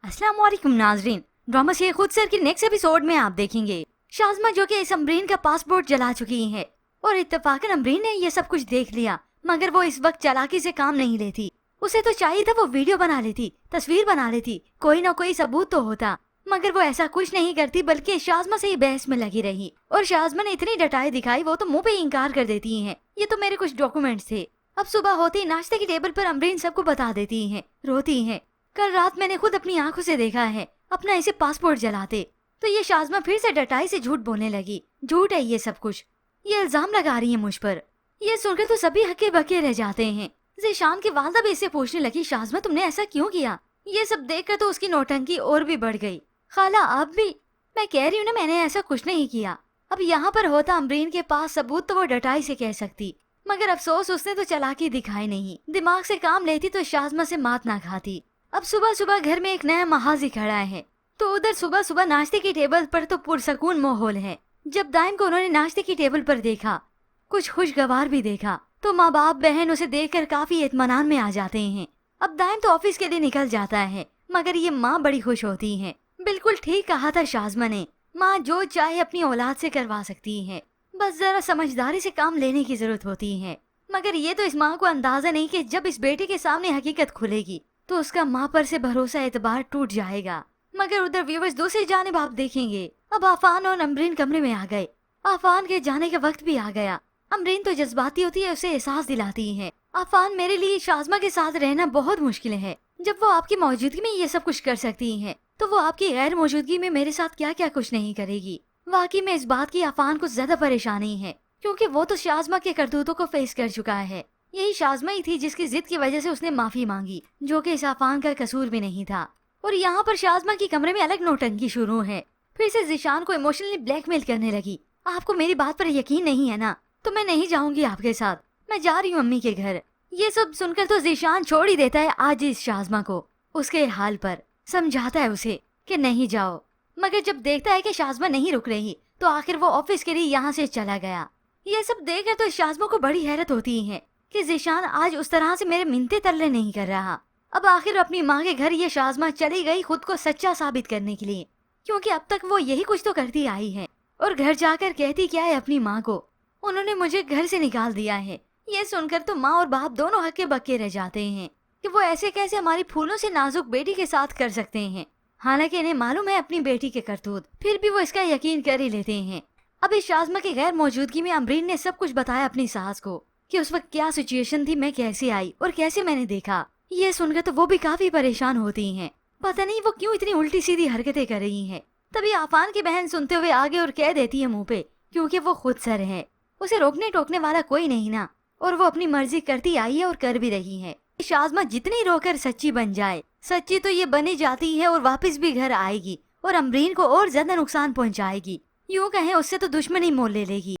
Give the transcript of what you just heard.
अस्सलाम वालेकुम नाजरीन। ड्रामा से खुद सर के नेक्स्ट एपिसोड में आप देखेंगे शाज़मा जो कि इस अमरीन का पासपोर्ट जला चुकी है और इत्तेफाकन अमरीन ने ये सब कुछ देख लिया, मगर वो इस वक्त चालाकी से काम नहीं लेती। उसे तो चाहिए था वो वीडियो बना लेती, तस्वीर बना लेती, कोई ना कोई सबूत तो होता, मगर वो ऐसा कुछ नहीं करती बल्कि शाज़मा से ही बहस में लगी रही। और शाज़मा ने इतनी डटाई दिखाई, वो तो मुंह पे इनकार कर देती है, ये तो मेरे कुछ डॉक्यूमेंट्स थे। अब सुबह होते ही नाश्ते की टेबल पर अमरीन सबको बता देती है, रोती है। कल रात मैंने खुद अपनी आंखों से देखा है अपना इसे पासपोर्ट जलाते। तो ये शाज़मा फिर से डटाई से झूठ बोलने लगी, झूठ है ये सब कुछ, ये इल्जाम लगा रही है मुझ पर। ये सुनकर तो सभी हक्के बक्के रह जाते हैं। ज़ीशान की वालदा भी इससे पूछने लगी, शाज़मा तुमने ऐसा क्यों किया? ये सब देखकर तो उसकी नौटंकी और भी बढ़ गई। खाला आप भी, मैं कह रही हूँ ना मैंने ऐसा कुछ नहीं किया। अब यहाँ पर होता अमरीन के पास सबूत तो वो डटाई से कह सकती, मगर अफसोस उसने तो चालाकी दिखाई नहीं। दिमाग से काम लेती तो शाज़मा से मात ना खाती। अब सुबह सुबह घर में एक नया महाजी खड़ा है, तो उधर सुबह सुबह नाश्ते की टेबल पर तो पुरसकून माहौल है। जब दाइम को उन्होंने नाश्ते की टेबल पर देखा, कुछ खुशगवार भी देखा, तो माँ बाप बहन उसे देखकर काफी इत्मीनान में आ जाते हैं। अब दाइम तो ऑफिस के लिए निकल जाता है, मगर ये माँ बड़ी खुश होती है। बिल्कुल ठीक कहा था शाज़मा ने, माँ जो चाहे अपनी औलाद से करवा सकती है, बस जरा समझदारी से काम लेने की जरूरत होती है। मगर ये तो इस माँ को अंदाजा नहीं कि जब इस बेटे के सामने हकीकत खुलेगी तो उसका माँ पर से भरोसा एतबार टूट जाएगा। मगर उधर व्यूअर्स दूसरी जानिब आप देखेंगे, अब आफान और अमरीन कमरे में आ गए। आफान के जाने का वक्त भी आ गया। अमरीन तो जज्बाती होती है, उसे एहसास दिलाती है, आफान मेरे लिए शाज़मा के साथ रहना बहुत मुश्किल है। जब वो आपकी मौजूदगी में ये सब कुछ कर सकती है, तो वो आपकी गैर मौजूदगी में मेरे साथ क्या क्या कुछ नहीं करेगी। वाकई में इस बात की आफान को ज्यादा परेशानी है, क्योंकि वो तो शाज़मा के करतूतों को फेस कर चुका है। यही शाज़मा ही थी जिसकी जिद की वजह से उसने माफी मांगी, जो कि इस आफान का कसूर भी नहीं था। और यहाँ पर शाज़मा की कमरे में अलग नौटंकी शुरू है। फिर से ज़ीशान को इमोशनली ब्लैकमेल करने लगी। आपको मेरी बात पर यकीन नहीं है ना, तो मैं नहीं जाऊंगी आपके साथ, मैं जा रही हूँ अम्मी के घर। ये सब सुनकर तो ज़ीशान छोड़ ही देता है आज इस शाज़मा को, उसके हाल पर समझाता है उसे कि नहीं जाओ। मगर जब देखता है कि शाज़मा नहीं रुक रही, तो आखिर वो ऑफिस के लिए यहाँ से चला गया। ये सब देखकर तो शाज़मा को बड़ी हैरत होती है कि ज़ीशान आज उस तरह से मेरे मिन्नते तरले नहीं कर रहा। अब आखिर अपनी माँ के घर ये शाज़मा चली गई खुद को सच्चा साबित करने के लिए, क्योंकि अब तक वो यही कुछ तो करती आई है। और घर जाकर कहती क्या है अपनी माँ को, उन्होंने मुझे घर से निकाल दिया है। ये सुनकर तो माँ और बाप दोनों हक्के बक्के रह जाते हैं कि वो ऐसे कैसे हमारी फूलों से नाजुक बेटी के साथ कर सकते हैं। हालांकि इन्हें मालूम है अपनी बेटी के करतूत, फिर भी वो इसका यकीन कर ही लेते हैं। अब इस शाज़मा की गैर मौजूदगी में अमरीन ने सब कुछ बताया अपनी सास को कि उस वक्त क्या सिचुएशन थी, मैं कैसे आई और कैसे मैंने देखा। ये सुनकर तो वो भी काफी परेशान होती हैं, पता नहीं वो क्यों इतनी उल्टी सीधी हरकतें कर रही हैं। तभी आफान की बहन सुनते हुए आगे और कह देती है मुंह पे, क्योंकि वो खुद सर है, उसे रोकने टोकने वाला कोई नहीं ना, और वो अपनी मर्जी करती आई है और कर भी रही है। शाज़मा जितनी रोकर सच्ची बन जाए, सच्ची तो ये बनी जाती है और वापस भी घर आएगी और अमरीन को और ज्यादा नुकसान पहुँचाएगी। यूँ कहें उससे तो दुश्मनी मोल ले लेगी।